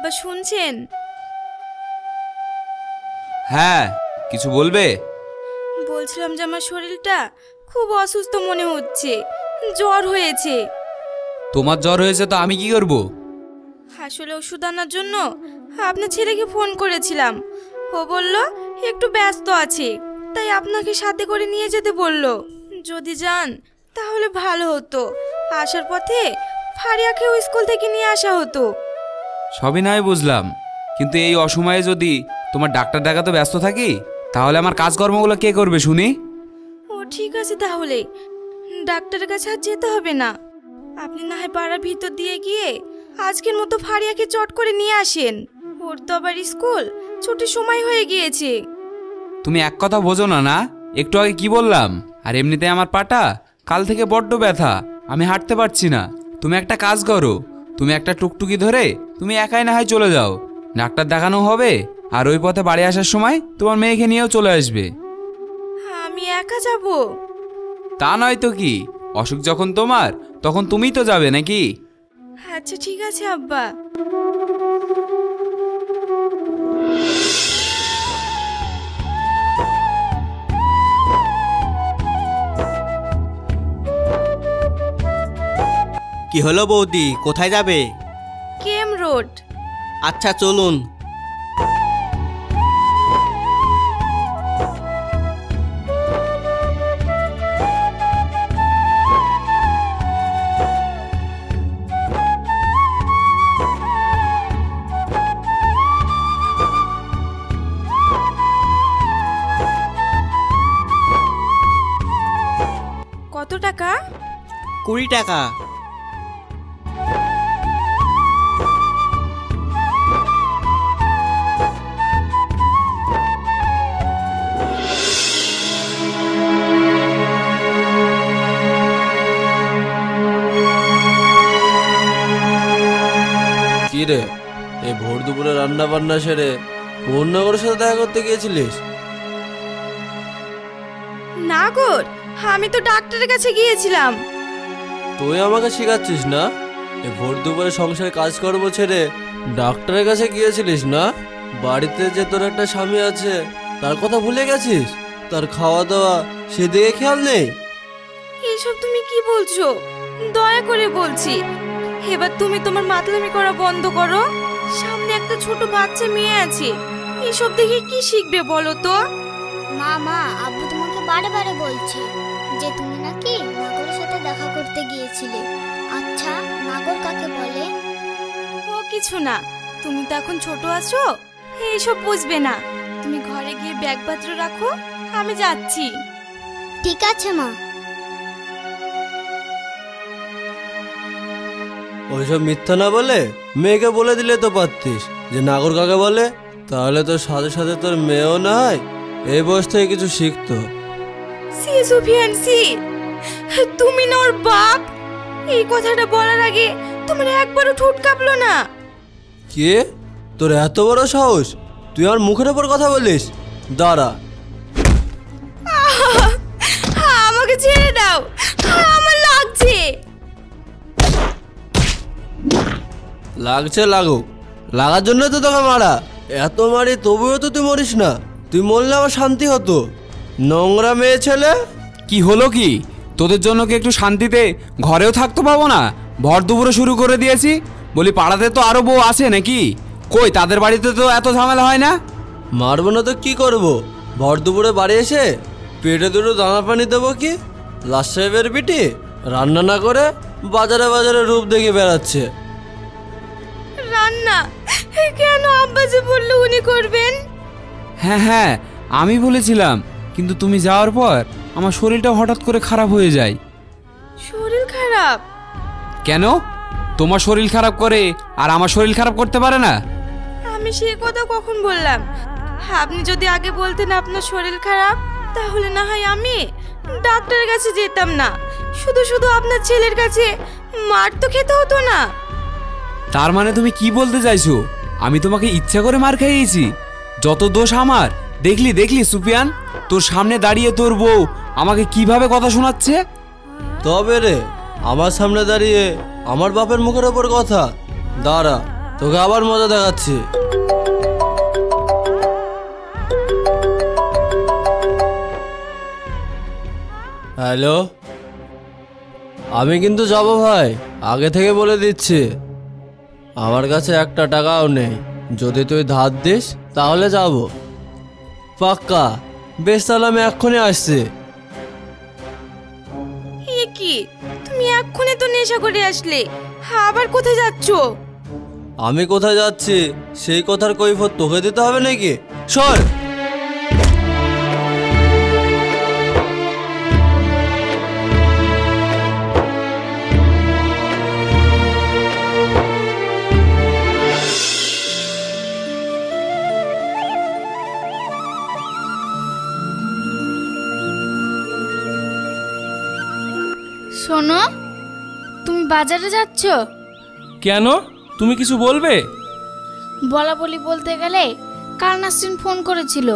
আব্বা শুনছেন? হ্যাঁ, কিছু বলবে? বলছিলাম যে আমার শরীরটা খুব অসুস্থ মনে হচ্ছে, জ্বর হয়েছে। তোমার জ্বর হয়েছে তো আমি কি করব? আসলে ওষুধ আনার জন্য আপনার ছেলেকে ফোন করেছিলাম। ও বলল একটু ব্যস্ত আছে, তাই আপনাকে সাথে করে নিয়ে যেতে বলল। যদি যান তাহলে ভালো হতো। আসার পথে ফারিয়াকেও স্কুল থেকে নিয়ে আসা হতো। সবই নয় বুঝলাম, কিন্তু এই অসময়ে যদি তোমার ডাক্তার দেখাতে ব্যস্ত থাকি তাহলে আমার কাজকর্মগুলো কে করবে শুনি? ও ঠিক আছে, তাহলে ডাক্তারের কাছে আর যেতে হবে না। আপনি না হয় পাড়ার ভিতর দিয়ে গিয়ে আজকের মতো ফারিয়াকে চট করে নিয়ে আসেন। ওর তো আবার স্কুল ছুটির সময় হয়ে গিয়েছে। তুমি এক কথা বোঝো না না? একটু আগে কি বললাম? আর এমনিতে আমার পাটা কাল থেকে বড্ড ব্যথা, আমি হাঁটতে পারছি না। তুমি একটা কাজ করো, তুমি একটা টুকটুকি ধরে তুমি একাই না হয় চলে যাও, ডাক্তার দেখানো হবে। আর ওই পথে বাড়ি আসার সময় তোমার মেয়েকে নিয়েও চলে আসবে। আমি একা যাব? তা নয় তো কি, অসুখ যখন তোমার তখন তুমিই তো যাবে নাকি? আচ্ছা ঠিক আছে আব্বা। কি হলো বৌদি, কোথায় যাবে? কেম রোড। আচ্ছা চলুন। কত টাকা? 20 টাকা। কি রে, এই ভোর দুপুরে রান্না বান্না সেরে পূর্ণগরের সাথে দেখা করতে গিয়েছিলিস? নাগর, আমি তো ডাক্তারের কাছে গিয়েছিলাম। তুই আমাকে শিখাচ্ছিস না? এই ভোর দুপুরে সংসারে কাজকর্ম ছেড়ে ডাক্তারের কাছে গিয়েছিলিস না? বাড়িতে যে তোর একটা স্বামী আছে তার কথা ভুলে গেছিস? তার খাওয়া দাওয়া সেদিকে খেয়াল নেই? এইসব তুমি কি বলছো? দয়া করে বলছি, এবার তুমি তোমার মাতলামি করা বন্ধ করো। সামনে একটা ছোট বাচ্চা মেয়ে আছে, এসব দেখে কি শিখবে বলো তো? মা আব্বু তোমাকে বারে বারে বলছে যে তুমি নাকি নাগরের সাথে দেখা করতে গিয়েছিলে। আচ্ছা, নাগর কাকে বলে? ও কিছু না, তুমি তো এখন ছোট আছো, এইসব বুঝবে না। তুমি ঘরে গিয়ে ব্যাগপত্র রাখো, আমি যাচ্ছি। ঠিক আছে মা। ওইসব মিথ্যা না বলে মেয়েকে বলে দিলে তো পারতিস যে নাগর কাকে বলে, তাহলে তোর সাথে সাথে তোর মেয়েও না হয় এই বয়স থেকে কিছু শিখতো। সি সুফিয়ান সি, তুমি না ওর বাপ? এই কথাটা বলার আগে তোমার একবারও ঠোঁট কাঁপলো না? কে? তোর এত বড় সাহস, তুই আমার মুখের ওপর কথা বলিস? দাঁড়া। আমাকে ছেড়ে দাও, আমার লাগছে। লাগছে লাগুক, লাগার জন্য তো তোকে মারা। এত মারি তবুও তো তুই মরিস না। তুই মরলে আমার শান্তি হতো। নোংরা মেয়ে ছেলে। কি হলো কি? তোদের জন্য কি একটু শান্তিতে ঘরেও থাকতে পাবো না? ভর দুপুরে শুরু করে দিয়েছি। বলি পাড়াতে তো আরো বউ আছে নাকি? কই তাদের বাড়িতে তো এত ঝামেলা হয় না? মারবো না তো কি করবো? ভর দুপুরে বাড়ি এসে পেটে দুটো দানা পানি দেবো কি? লাশ সাহেবের বিটি রান্না না করে বাজারে বাজারে রূপ দেখে বেড়াচ্ছে। রান্না কেন? আব্বা যে বললো উনি করবেন। হ্যাঁ, আমি বলেছিলাম, কিন্তু তুমি যাওয়ার পর আমার শরীরটা হঠাৎ করে খারাপ হয়ে যায়। শরীর খারাপ? কেন? তোমার শরীর খারাপ করে আর আমার শরীর খারাপ করতে পারে না? আমি সেই কথা কখন বললাম? আপনি যদি আগে বলতেন আপনার শরীর খারাপ, তাহলে না হয় আমি ডাক্তারের কাছে যেতাম না। শুধু শুধু আপনার ছেলের কাছে মার তো খেতে হতো না। তার মানে তুমি কি বলতে চাইছো? আমি তোমাকে ইচ্ছা করে মার খাইয়েছি? যত দোষ আমার। দেখলি সুফিয়ান, তোর সামনে দাঁড়িয়ে তোর বউ আমাকে কিভাবে কথা শোনাচ্ছে। তবে রে, আমার সামনে দাঁড়িয়ে আমার বাপের মুখের ওপর কথা? দাঁড়া, তোকে আবার মজা দেখাচ্ছি। হ্যালো, আমি কিন্তু যাব ভাই, আগে থেকে বলে দিচ্ছি। আমার কাছে একটা টাকাও নেই, যদি তুই ধার দিস তাহলে যাব। পাক্কা? বেশ, তাহলে আমি এক্ষুনি আসছি। এ কি, তুমি এক্ষুনি তো নেশা করে আসলে, আবার কোথায় যাচ্ছো? আমি কোথায় যাচ্ছি সেই কথার কৈফিয়ত তোকে দিতে হবে নাকি? সর। শোনো, তুমি বাজারে যাচ্ছ? কেন, তুমি কিছু বলবে? বলা বলি বলতে গেলে কাল নাসরিন ফোন করেছিল,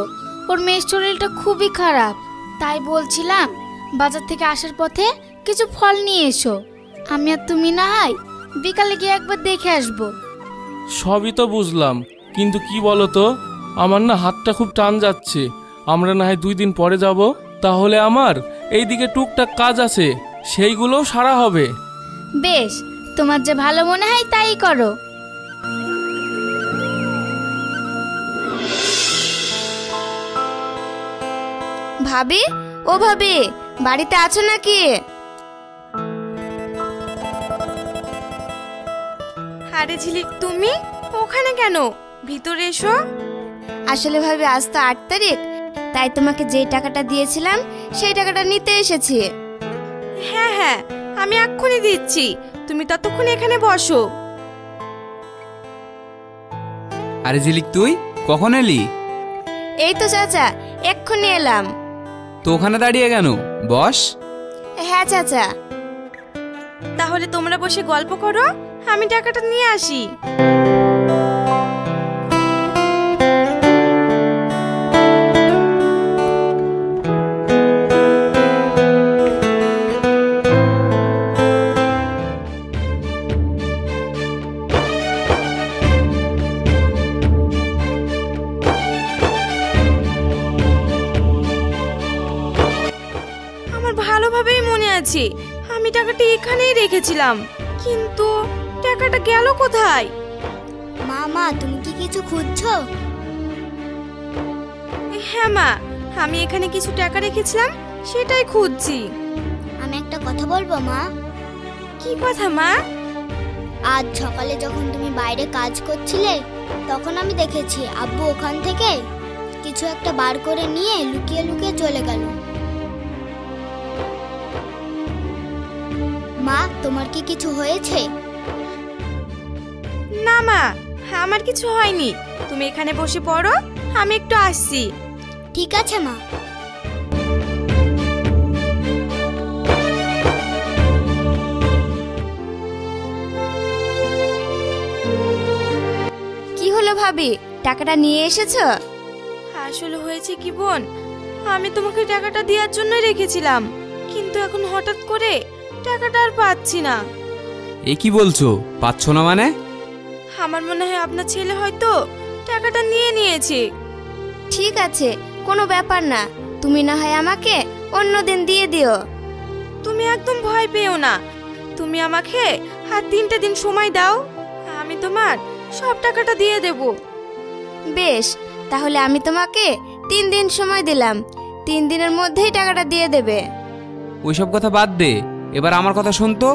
ওর মেয়ের শরীরটা খুবই খারাপ। তাই বলছিলাম বাজার থেকে আসার পথে কিছু ফল নিয়ে এসো। আমি আর তুমি না হয় বিকালে গিয়ে একবার দেখে আসবো। সবই তো বুঝলাম, কিন্তু কি বলো তো, আমার না হাতটা খুব টান যাচ্ছে। আমরা না হয় 2 দিন পরে যাব, তাহলে আমার এইদিকে টুকটাক কাজ আছে, সেইগুলোও সারা হবে। বেশ, তোমার যে ভালো মনে হয় তাই করো। ভাবি, ও ভাবি, বাড়িতে আছো নাকি? আরে ঝিলিক, তুমি ওখানে কেন? ভিতরে এসো। আসলে ভাবি, আজ তো 8 তারিখ, তাই তোমাকে যেই টাকাটা দিয়েছিলাম সেই টাকাটা নিতে এসেছি। হ্যাঁ হ্যাঁ, আমি এক্ষুনি দিচ্ছি, তুমি ততক্ষণ এখানে বসো। আরে ঝিলিক, তুই কখন এলি? এই তো চাচা, এক্ষুনি এলাম। তো ওখানে দাঁড়িয়ে কেন? বস। হ্যাঁ চাচা। তাহলে তোমরা বসে গল্প করো, আমি টাকাটা নিয়ে আসি। ভালোভাবেই মনে আছে, আমি টাকাটা এখানেই রেখেছিলাম, কিন্তু টাকাটা গেল কোথায়? মা, তুমি কি কিছু খুঁজছো? হ্যাঁ মা, আমি এখানে কিছু টাকা রেখেছিলাম, সেটাই খুঁজছি। আমি একটা কথা বলবো মা? কি কথা মা? আজ সকালে যখন তুমি বাইরে কাজ করছিলে, তখন আমি দেখেছি আব্বু ওখান থেকে কিছু একটা বার করে নিয়ে লুকিয়ে লুকিয়ে চলে গেল। মা, তোমার কি কিছু হয়েছে? না মা, আমার কিছু হয়নি, তুমি এখানে বসে পড়ো, আমি একটু আসছি। ঠিক আছে মা। কি হলো ভাবি, টাকাটা নিয়ে এসেছো? আসলে হয়েছে কি বোন, আমি তোমাকে টাকাটা দেওয়ার জন্যই রেখেছিলাম, কিন্তু এখন হঠাৎ করে টাকাটা আর পাচ্ছি না। এ কি বলছো, পাচ্ছ না মানে? আমার মনে হয় আপনার ছেলে হয়তো টাকাটা নিয়ে নিয়েছে। ঠিক আছে, কোনো ব্যাপার না, তুমি না হয় আমাকে অন্যদিন দিয়ে দিও। তুমি একদম ভয় পেও না, তুমি আমাকে আর 3টা দিন সময় দাও, আমি তোমার সব টাকাটা দিয়ে দেব। বেশ, তাহলে আমি তোমাকে 3 দিন সময় দিলাম, 3 দিনের মধ্যেই টাকাটা দিয়ে দেবে। ওইসব কথা বাদ দে, এবার আমার কথা শোন তো।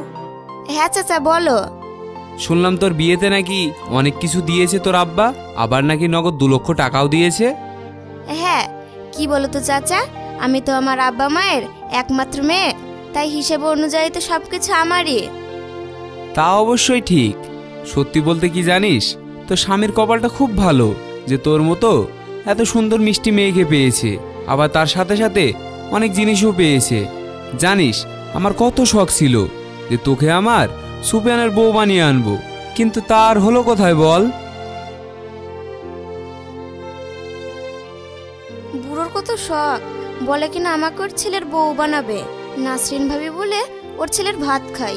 হ্যাঁ চাচা, বলো। শুনলাম তোর বিয়েতে নাকি অনেক কিছু দিয়েছে তোর আব্বা, আবার নাকি নগদ 2 লক্ষ টাকাও দিয়েছে। হ্যাঁ, কি বলো তো চাচা, আমি তো আমার আব্বা মায়ের একমাত্র মেয়ে, তাই হিসেব অনুযায়ী তো সবকিছু আমারই। তা অবশ্যই ঠিক। সত্যি বলতে কি জানিস, তোর স্বামীর কপালটা খুব ভালো যে তোর মতো এত সুন্দর মিষ্টি মেয়েকে পেয়েছে, আবার তার সাথে সাথে অনেক জিনিসও পেয়েছে। জানিস, আমার কত শখ ছিল যে তোকে আমার সুপিয়ানের বউ বানিয়ে আনবো, কিন্তু তার হলো কোথায় বল? বুড়োর কত শখ, বলে কিনা আমাকে ওর ছেলের বউ বানাবে। নাসরিন ভাবি বলে ওর ছেলের ভাত খাই,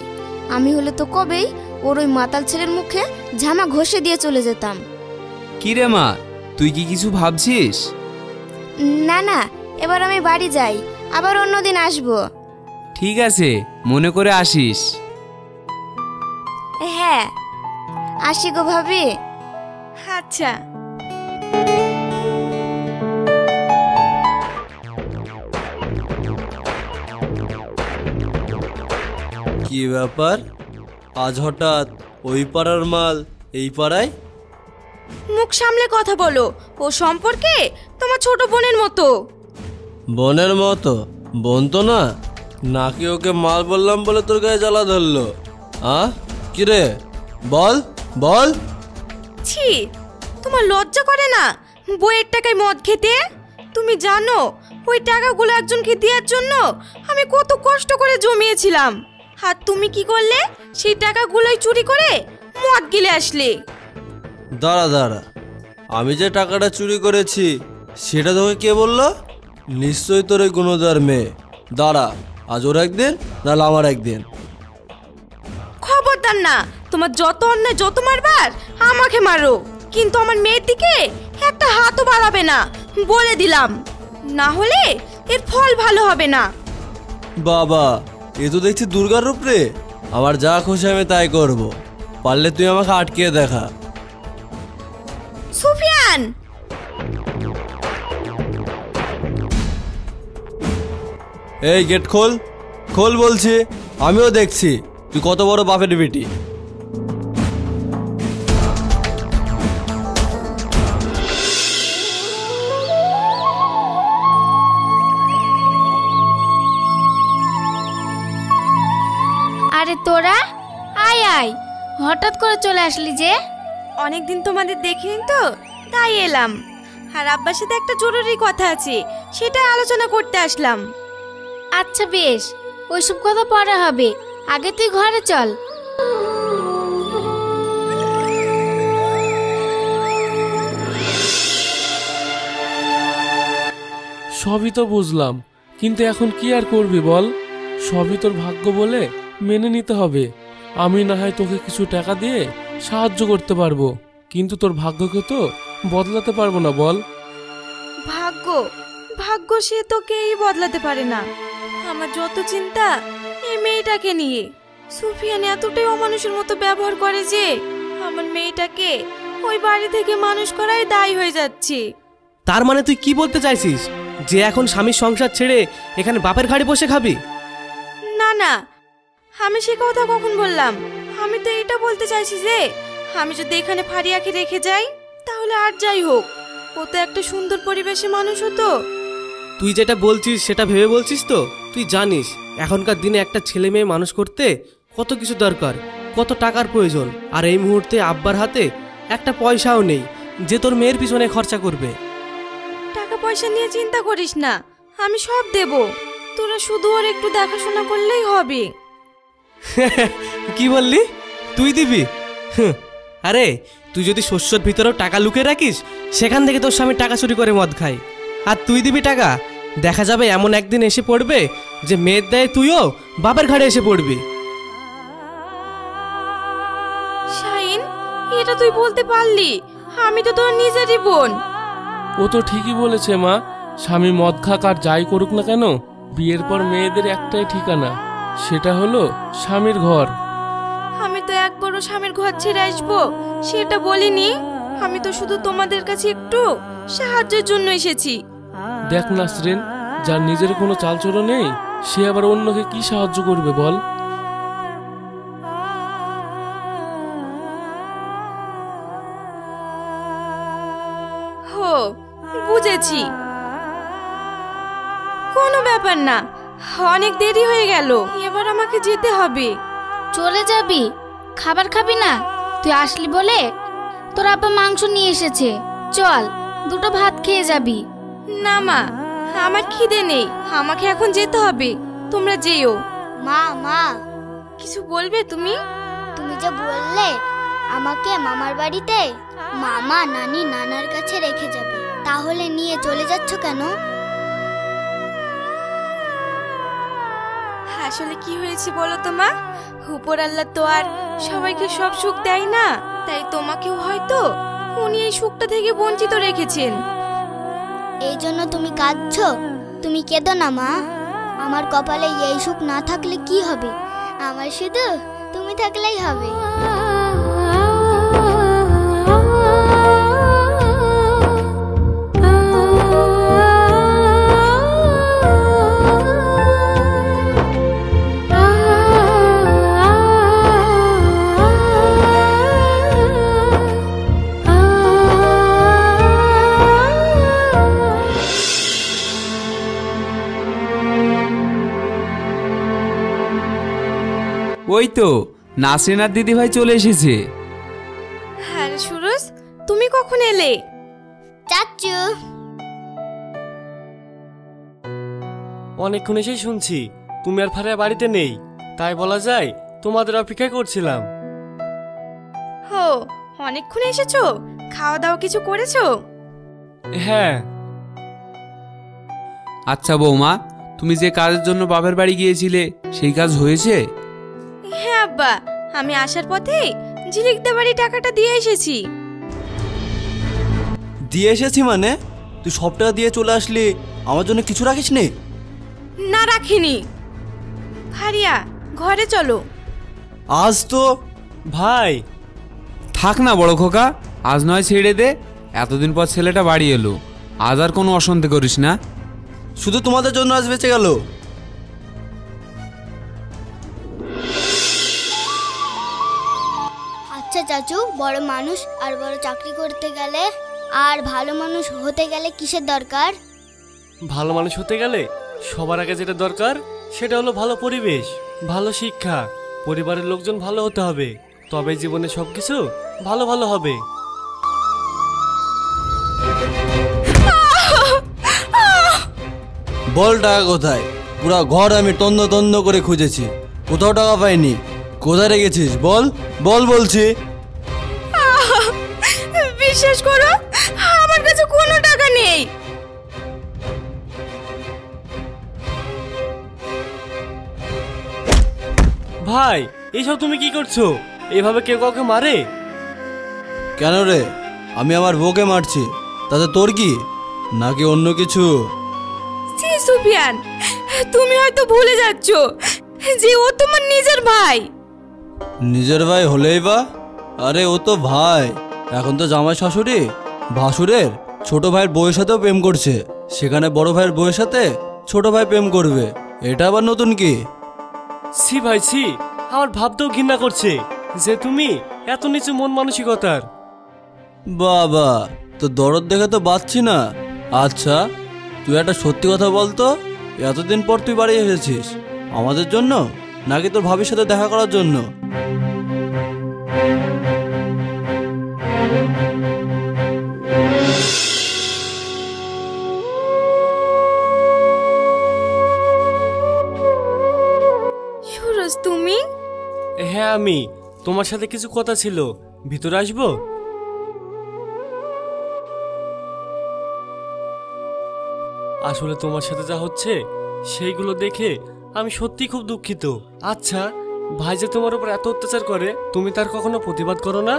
আমি হলে তো কবেই ওর ওই মাতাল ছেলের মুখে ঝামা ঘষে দিয়ে চলে যেতাম। কি রে মা, তুই কি কিছু ভাবছিস? না না, এবার আমি বাড়ি যাই, আবার অন্যদিন আসবো। ঠিক আছে, মনে করে আসিস। হ্যাঁ, আসি গো ভাবি। আচ্ছা। কি ব্যাপার, আজ হঠাৎ ওই পাড়ার মাল এই পাড়ায়? মুখ সামলে কথা বলো, ও সম্পর্কে তোমার ছোট বোনের মতো। বোনের মতো? বোন তো না। নাকি ওকে মাল বললাম বলে তোর গায়ে জ্বালা ধরলো? কিরে বল বল। ছি, তোমার লজ্জা করে না বইয়ের টাকায় মদ খেতে? তুমি জানো ওই টাকাগুলো একজনকে দেওয়ার জন্য আমি কত কষ্ট করে জমিয়েছিলাম, আর তুমি কি করলে? সেই টাকাগুলোই চুরি করে মদ গিলে আসলে। দাঁড়া দাঁড়া, আমি যে টাকাটা চুরি করেছি সেটা তোকে কে বললো? নিশ্চয়ই তোর ওই গুণদার মেয়ে। দাঁড়া, আজ ওর একদিন, নাহলে আমার একদিন। খবরদার না, তোমার যত অন্যায় যত মারবার আমাকে মারো, কিন্তু আমার মেয়ের দিকে একটা হাতও বাড়াবে না, বলে দিলাম। না হলে এর ফল ভালো হবে না। বাবা, এ তো দেখছি দুর্গার রূপ রে। আমার যা খুশি আমি তাই করব, পারলে তুই আমাকে আটকিয়ে দেখা। সুফিয়ান! এই গেট খোল, খোল বলছি। আমিও দেখছি তুই কত বড় বাপের বেটি। আরে তোরা আয় আয়, হঠাৎ করে চলে আসলি যে? অনেকদিন তোমাদের দেখিনি তো, তাই এলাম। আর আব্বার সাথে একটা জরুরি কথা আছে, সেটা আলোচনা করতে আসলাম। আচ্ছা বেশ, ওইসব কথা পরে হবে, আগে তুই ঘরে চল। সবই তো বুঝলাম, কিন্তু এখন কি আর করবি বল? সবই তোর ভাগ্য বলে মেনে নিতে হবে। আমি না হয় তোকে কিছু টাকা দিয়ে সাহায্য করতে পারবো, কিন্তু তোর ভাগ্যকে তো বদলাতে পারবো না বল। ভাগ্য ভাগ্য সে তো কেউই বদলাতে পারে না। আমার যত চিন্তা এই মেয়েটাকে নিয়ে। সুফিয়ান এতটাই অমানুষের মতো ব্যবহার করে যে আমার মেয়েটাকে ওই বাড়ি থেকে মানুষ করাই দায়ী হয়ে যাচ্ছে। তার মানে তুই কি বলতে চাইছিস, যে এখন স্বামীর সংসার ছেড়ে এখানে বাপের ঘাড়ে বসে খাবি? না না, আমি সে কথা কখন বললাম? আমি তো এটা বলতে চাইছি যে আমি যদি এখানে ফারিয়াকে রেখে যাই তাহলে আর যাই হোক, ও তো একটা সুন্দর পরিবেশে মানুষ হতো। তুই যেটা বলছিস সেটা ভেবে বলছিস তো? তুই জানিস এখনকার দিনে একটা ছেলে মেয়ে মানুষ করতে কত কিছু দরকার, কত টাকার প্রয়োজন। আর এই মুহূর্তে আব্বার হাতে একটা পয়সাও নেই যে তোর মেয়ের পিছনে খরচা করবে। টাকা পয়সা নিয়ে চিন্তা করিস না, আমি সব দেব। তোরা শুধু ওর একটু দেখাশোনা করলেই হবে। কি বললি? তুই দিবি? আরে তুই যদি শস্যর ভিতরেও টাকা লুকিয়ে রাখিস, সেখান থেকে তোর স্বামী টাকা চুরি করে মদ খায়, আর তুই দিবি টাকা? দেখা যাবে এমন একদিন এসে পড়বে যে মেয়ের দায়ে তুইও বাপের ঘাড়ে এসে পড়বি। শাহিন, এটা তুই বলতে পারলি? আমি তো তোর নিজেরই বোন। ও তো ঠিকই বলেছে মা। স্বামী মদ খাক আর যাই করুক না কেন, বিয়ের পর মেয়েদের একটাই ঠিকানা, সেটা হলো স্বামীর ঘর। আমি তো একবারও স্বামীর ঘর ছেড়ে আসবো সেটা বলিনি। আমি তো শুধু তোমাদের কাছে একটু সাহায্যের জন্য এসেছি। দেখ নাসরিন, যার নিজের কোনো চালচলন নেই সে আবার অন্যকে কি সাহায্য করবে বল? হো, বুঝেছি। কোনো ব্যাপার না, অনেক দেরি হয়ে গেল, এবার আমাকে যেতে হবে। চলে যাবি? খাবার খাবি না? তুই আসলি বলে তোর আব্বা মাংস নিয়ে এসেছে, চল দুটো ভাত খেয়ে যাবি। না মা, আমার খিদে নেই, আমাকে এখন যেতে হবে। তোমরা যেও। মা মা, কিছু বলবে তুমি? তুমি যে বললে আমাকে মামার বাড়িতে মামা নানি নানার কাছে রেখে যাবে, তাহলে নিয়ে চলে যাচ্ছ কেন? আসলে কি হয়েছে বলো তো মা, উপর আল্লাহ তো আর সবাইকে সব সুখ দেয় না, তাই তোমাকেও হয়তো উনি এই সুখটা থেকে বঞ্চিত রেখেছেন। এই জন্য তুমি কাঁদছো? তুমি কেঁদো না মা, আমার কপালে এই সুখ না থাকলে কি হবে, আমার শুধু তুমি থাকলেই হবে। ওই তো নাসরিন আর দিদি ভাই চলে এসেছে। আরে সুরজ, তুমি কখন এলে? চাচু, অনেকক্ষণ এসেই শুনছি তুমি আর ফারিয়া বাড়িতে নেই, তাই বলা যায় তোমাদের অপেক্ষা করছিলাম। হো, অনেকক্ষণ এসেছো? খাওয়া দাওয়া কিছু করেছো? হ্যাঁ। আচ্ছা বৌমা, তুমি যে কাজের জন্য বাপের বাড়ি গিয়েছিলে সেই কাজ হয়েছে? হ্যাঁ আব্বা, আমি আসার পথে ঝিলিকদা বাড়ি টাকাটা দিয়ে এসেছি। দিয়ে এসেছি মানে? তুই সব টাকা দিয়ে চলে আসলি, আমার জন্য কিছু রাখিস নি? না রাখিনি। ফারিয়া, ঘরে চলো। আজ তো ভাই থাক না বড় খোকা, আজ নয় ছেড়ে দে, এতদিন পর ছেলেটা বাড়ি এলো, আজ আর কোনো অশান্তি করিস না। শুধু তোমাদের জন্য আজ বেঁচে গেল। আচ্ছা চাচু, বড় মানুষ আর বড় চাকরি করতে গেলে আর ভালো মানুষ হতে গেলে কিসের দরকার? ভালো মানুষ হতে গেলে সবার আগে যেটা দরকার সেটা হলো ভালো পরিবেশ, ভালো শিক্ষা, পরিবারের লোকজন ভালো হতে হবে, তবে জীবনে সবকিছু ভালো ভালো হবে। বল টাকা কোথায়? পুরা ঘর আমি তন্ন তন্ন করে খুঁজেছি, কোথাও টাকা পাইনি। কোথায় রেখেছিস বল? বল বলছি। বিশ্বাস করো, আমার কাছে কোনো টাকা নেই। ভাই এইসব তুমি কি করছো? এভাবে কেউ কাউকে মারে? কেন রে, আমি আমার বউকে মারছি, তাতে তোর কি? নাকি অন্য কিছু? সি সুফিয়ান, তুমি হয়তো ভুলে যাচ্ছ যে ও তোমার নিজের ভাই। নিজের ভাই হলেই বা? আরে ও তো ভাই, এখন তো জামাই শাশুড়ি ভাসুরের ছোট ভাইয়ের বউয়ের সাথেও প্রেম করছে, সেখানে বড় ভাইয়ের বউয়ের সাথে ছোট ভাই প্রেম করবে, এটা আবার নতুন কি? ছি ভাই ছি, আমার ভাবতেও ঘৃণা করছে যে তুমি এত নিচু মন মানসিকতার। বাবা, তো দরদ দেখে তো বাঁচছি না। আচ্ছা তুই একটা সত্যি কথা বলতো, এতদিন পর তুই বাড়ি এসেছিস আমাদের জন্য নাকি তোর ভাবির সাথে দেখা করার জন্য? সুরজ, তুমি? হ্যাঁ আমি, তোমার সাথে কিছু কথা ছিল, ভিতরে আসবো? আসলে তোমার সাথে যা হচ্ছে সেইগুলো দেখে আমি সত্যি খুব দুঃখিত। আচ্ছা ভাই যে তোমার উপর এত অত্যাচার করে, তুমি তার কখনো প্রতিবাদ করো না?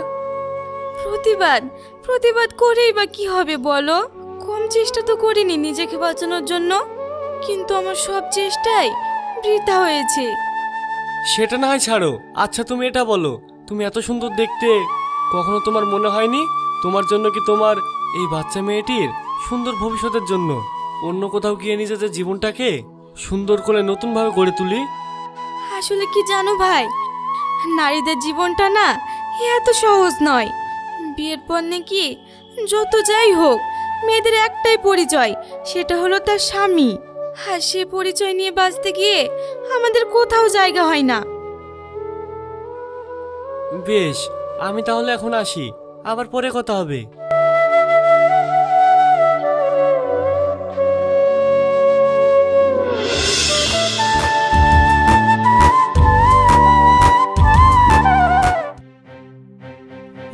প্রতিবাদ করেই বা কি হবে বলো? কম চেষ্টা তো করিনি নিজেকে বাঁচানোর জন্য, কিন্তু আমার সব চেষ্টাই বৃথা হয়েছে। সেটা না হয় ছাড়ো। আচ্ছা তুমি এটা বলো, তুমি এত সুন্দর দেখতে, কখনো তোমার মনে হয়নি তোমার জন্য কি তোমার এই বাচ্চা মেয়েটির সুন্দর ভবিষ্যতের জন্য অন্য কোথাও গিয়ে নিজেদের জীবনটাকে সুন্দর করে নতুনভাবে গড়ে তুলি? আসলে কি জানো ভাই, নারীদের জীবনটা না এত সহজ নয়। বিয়ের পর নাকি যত যাই হোক মেয়েদের একটাই পরিচয়, সেটা হলো তার স্বামী, আর সে পরিচয় নিয়ে বাঁচতে গিয়ে আমাদের কোথাও জায়গা হয় না। বেশ, আমি তাহলে এখন আসি, আবার পরে কথা হবে।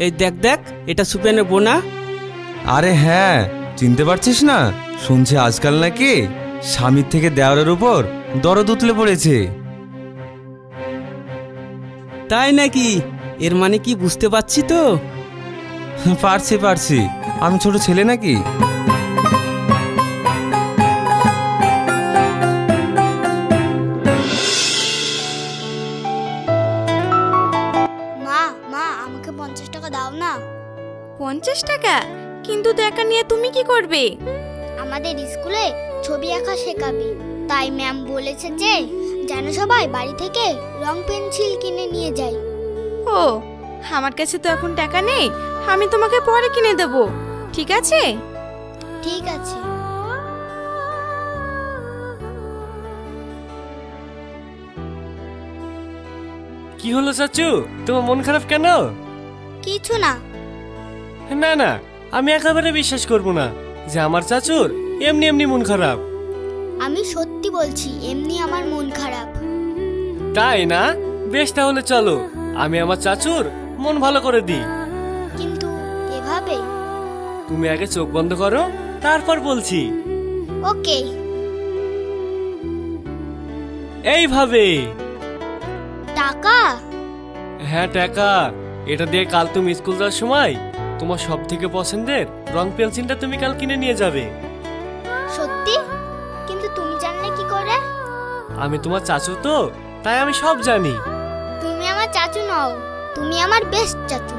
এই দেখ দেখ, এটা সুপেনের বোনা। আরে হ্যাঁ, চিনতে পারছিস না? শুনছি আজকাল নাকি স্বামীর থেকে দেওয়ারের উপর দরদ উতলে পড়েছে। তাই নাকি? এর মানে কি বুঝতে পারছি তো? পারছি পারছি, আমি ছোট ছেলে নাকি? মা মা আমাকে 50 টাকা দাও না। 50 টাকা? কিন্তু টাকা নিয়ে তুমি কি করবে? আমাদের স্কুলে ছবি আঁকা শেখাবে, তাই ম্যাম বলেছে যে যেন সবাই বাড়ি থেকে রং পেন্সিল কিনে নিয়ে যায়। ও, আমার কাছে তো এখন টাকা নেই, আমি তোমাকে পরে কিনে দেব, ঠিক আছে? ঠিক আছে। কি হলো চাচু, তোমার মন খারাপ কেন? কিছু না। না না, আমি একেবারে বিশ্বাস করব না যে আমার চাচুর এমনি এমনি মন খারাপ। আমি সত্যি বলছি, এমনি আমার মন খারাপ। তাই না? বেশ, তাহলে চলো আমি আমার চাচুর মন ভালো করে দিই। কিন্তু এভাবে? তুমি আগে চোখ বন্ধ করো, তারপর বলছি। ওকে। এইভাবে। টাকা? হ্যাঁ টাকা। এটা দিয়ে কাল তুমি স্কুল যাওয়ার সময় তোমার সব থেকে পছন্দের রং পেন্সিলটা তুমি কাল কিনে নিয়ে যাবে। সত্যি? কিন্তু তুমি জানলে কি করে? আমি তোমার চাচু তো, তাই আমি সব জানি। তুমি আমার চাচু নও, তুমি আমার বেস্ট চাচু।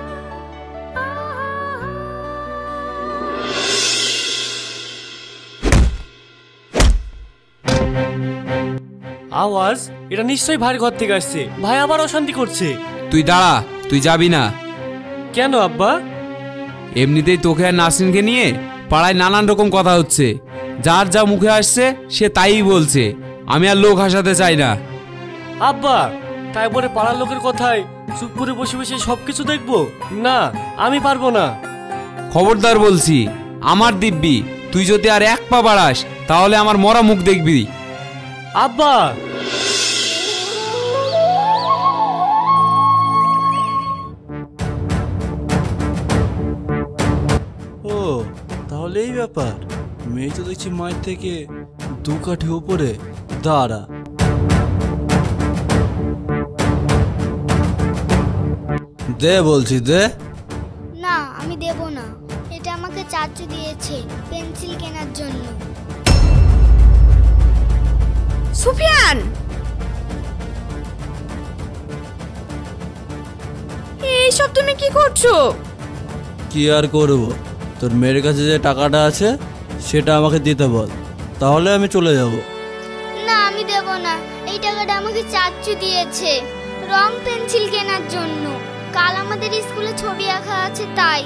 আওয়াজ, এটা নিশ্চয়ই ভাইয়ের ঘর থেকে আসছে। ভাই আবার অশান্তি করছে। তুই দাঁড়া, তুই যাবি না। কেন আব্বা? এমনিতেই তোকে আর নাসরিনকে নিয়ে পাড়ায় নানান রকম কথা হচ্ছে, যার যা মুখে আসছে সে তাই বলছে। আমি আর লোক হাসাতে চাই না। আব্বা, তাই বলে পাড়ার লোকের কথায় চুপ করে বসে বসে সবকিছু দেখবো? না, আমি পারবো না। খবরদার বলছি, আমার দিব্যি তুই যদি আর এক পা বাড়াস তাহলে আমার মরা মুখ দেখবি। আব্বা! ও তাহলে এই ব্যাপার। মেয়ে তো দেখছি মায়ের থেকে 2 কাঠি উপরে। দাঁড়া, দে বলছি, দে। না, আমি দেব না। এটা আমাকে চাচু দিয়েছে পেন্সিল কেনার জন্য। সুফিয়ান, এইসব তুমি কি করছো? কি আর করব, তোর মেয়ের কাছে যে টাকাটা আছে সেটা আমাকে দিতে বল, তাহলে আমি চলে যাব। না, আমি দেব না। এই টাকাটা আমাকে চাচু দিয়েছে রং পেন্সিল কেনার জন্য। কাল আমাদের স্কুলে ছবি আঁকা আছে, তাই।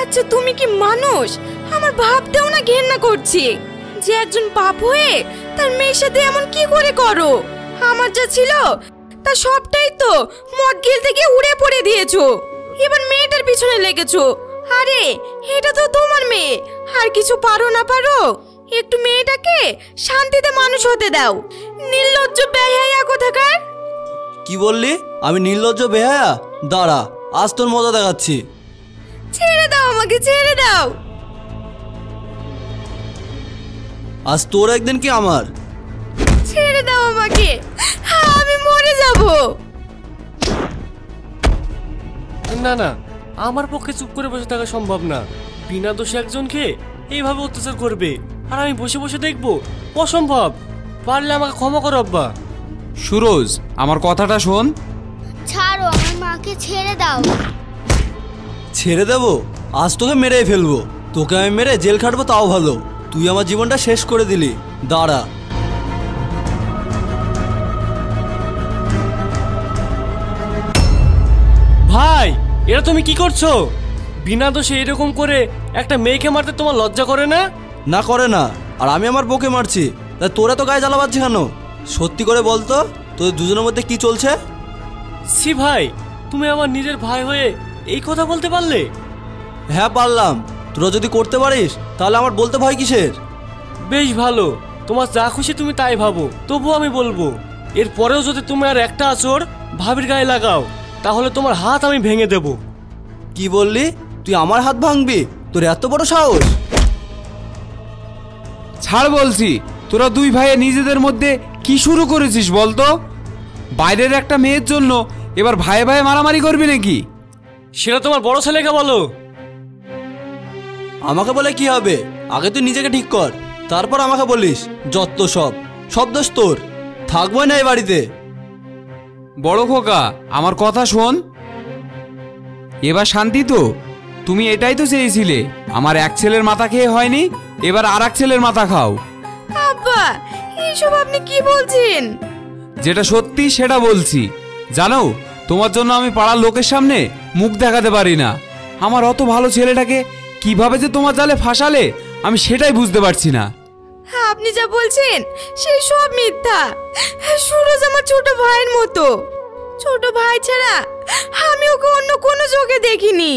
আচ্ছা, তুমি কি মানুষ? আমার ভাবতেও না ঘেন্না করছে যে একজন বাপ হয়ে তার মেয়ের সাথে এমন কি করে করো? আমার যা ছিল তা সবটাই তো মদ গিলতে গিয়ে উড়ে পড়ে দিয়েছো, এবার মেয়েটার পিছনে লেগেছো। আরে এটা তো তোমার মেয়ে, আর কিছু পারো না পারো একটু মেয়েটাকে শান্তিতে মানুষ হতে দাও। নির্লজ্জ বেহায়া কোথাকার। কি বললি? আমি নির্লজ্জ বেহায়া? দাঁড়া, আজ তোর মজা দেখাচ্ছি। ছেড়ে দাও আমাকে, ছেড়ে দাও। আজ তোর একদিন কি আমার। ছেড়ে দাও আমাকে, আমি মরে যাব। না না, আমার পক্ষে চুপ করে বসে থাকা সম্ভব না। বিনা দোষে একজনকে এইভাবে অত্যাচার করবে আর আমি বসে বসে দেখবো? অসম্ভব। পারলে আমাকে ক্ষমা করো আব্বা। সুরজ, আমার কথাটা শোন। ছাড়ো, আমার মাকে ছেড়ে দাও। ছেড়ে দেবো? আজ তোকে মেরেই ফেলবো। তোকে আমি মেরে জেল খাটবো তাও ভালো, তুই আমার জীবনটা শেষ করে দিলি। দাঁড়া। ভাই, এটা তুমি কি করছো? বিনা দোষে এরকম করে একটা মেয়েকে মারতে তোমার লজ্জা করে না? না করে না, আর আমি আমার বউকে মারছি, তা তোরা তো গায়ে জ্বালাবাচ্ছি কেন? সত্যি করে বলতো, তোদের দুজনের মধ্যে কি চলছে? সি ভাই, তুমি আমার নিজের ভাই হয়ে এই কথা বলতে পারলে? হ্যাঁ পারলাম। তোরা যদি করতে পারিস তাহলে আমার বলতে ভয় কিসের? বেশ ভালো, তোমার যা খুশি তুমি তাই ভাবো, তবুও আমি বলবো এরপরেও যদি তুমি আর একটা আঁচড় ভাবির গায়ে লাগাও তাহলে তোমার হাত আমি ভেঙে দেব। কি বললি? তুই আমার হাত ভাঙবি? তোর এত বড় সাহস? ছাড় বলছি, তোরা দুই ভাইয়ে নিজেদের মধ্যে কি শুরু করেছিস বলতো? বাইরের একটা মেয়ের জন্য এবার ভাইয়ে ভাইয়ে মারামারি করবি নাকি? সেটা তোমার বড় ছেলেকে বলো। আমাকে বলে কি হবে? আগে তুই নিজেকে ঠিক কর, তারপর আমাকে বলিস। যত সব দোষ তোর। থাকবোই না এই বাড়িতে। বড় খোকা, আমার কথা শোন। এবার শান্তি তো? তুমি এটাই তো চেয়েছিলে। আমার এক ছেলের মাথা খেয়ে হয়নি, এবার আর এক ছেলের মাথা খাও। আব্বা, এইসব আপনি কি বলছেন? যেটা সত্যি সেটা বলছি। জানো, তোমার জন্য আমি পাড়ার লোকের সামনে মুখ দেখাতে পারি না। আমার অত ভালো ছেলেটাকে কিভাবে যে তোমার জালে ফাঁসালে আমি সেটাই বুঝতে পারছি না। আপনি যা বলছেন সেই সব মিথ্যা। সুরজ আমার ছোট ভাইয়ের মতো। ছোট ভাই ছাড়া আমি ওকে অন্য কোনো চোখে দেখিনি।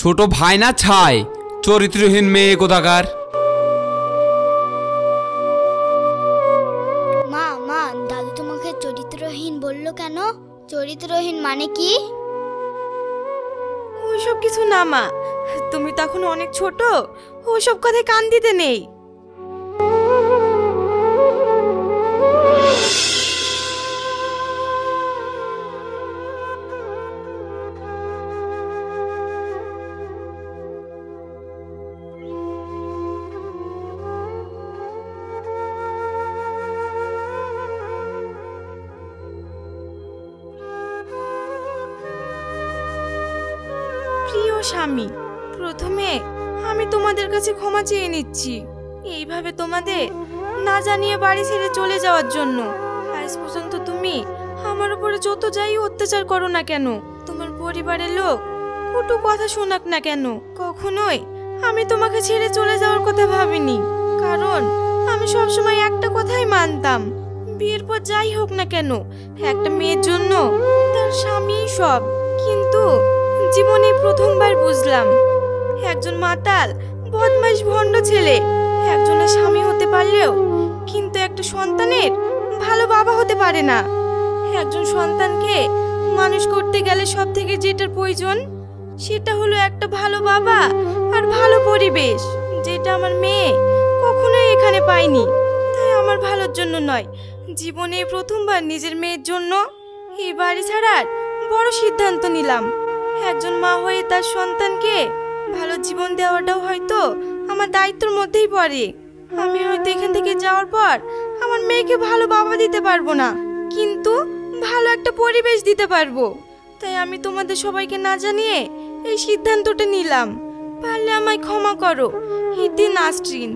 ছোট ভাই না ছাই, চরিত্রহীন মেয়ে কোথাকার। মা মা দাদু তোমাকে চরিত্রহীন বললো কেন? চরিত্রহীন মানে কি? ওইসব কিছু না মা, তুমি তখন অনেক ছোট, ওসব কথায় কান দিতে নেই। প্রিয় স্বামী, প্রথমে আমি তোমাদের কাছে ক্ষমা চেয়ে নিচ্ছি এইভাবে তোমাদের না জানিয়ে বাড়ি ছেড়ে চলে যাওয়ার জন্য। আজ পর্যন্ত তুমি আমার উপরে যত যাই অত্যাচার করো না কেন, তোমার পরিবারের লোক কটু কথা শোনাক না কেন, কখনোই আমি তোমাকে ছেড়ে চলে যাওয়ার কথা ভাবিনি। কারণ আমি সবসময় একটা কথাই মানতাম, বিয়ের পর যাই হোক না কেন একটা মেয়ের জন্য তার স্বামী সব। কিন্তু জীবনে প্রথমবার বুঝলাম একজন মাতাল বদমাইশ ভণ্ড ছেলে একজনের স্বামী হতে পারলেও কিন্তু একটা সন্তানের ভালো বাবা হতে পারে না। একজন সন্তানকে মানুষ করতে গেলে সব থেকে যেটার প্রয়োজন সেটা হলো একটা ভালো বাবা আর ভালো পরিবেশ, যেটা আমার মেয়ে কখনোই এখানে পায়নি। তাই আমার ভালোর জন্য নয়, জীবনে প্রথমবার নিজের মেয়ের জন্য এই বাড়ি ছাড়ার বড় সিদ্ধান্ত নিলাম। একজন মা হয়ে তার সন্তানকে ভালো জীবন দেওয়াটাও হয়তো আমার দায়িত্বের মধ্যেই পড়ে। আমি হয়তো এখান থেকে যাওয়ার পর আমার মেয়েকে ভালো বাবা দিতে পারবো না, কিন্তু ভালো একটা পরিবেশ দিতে পারবো। তাই আমি তোমাদের সবাইকে না জানিয়ে এই সিদ্ধান্তটা নিলাম। পারলে আমায় ক্ষমা করো। ঈদ নাসরিন।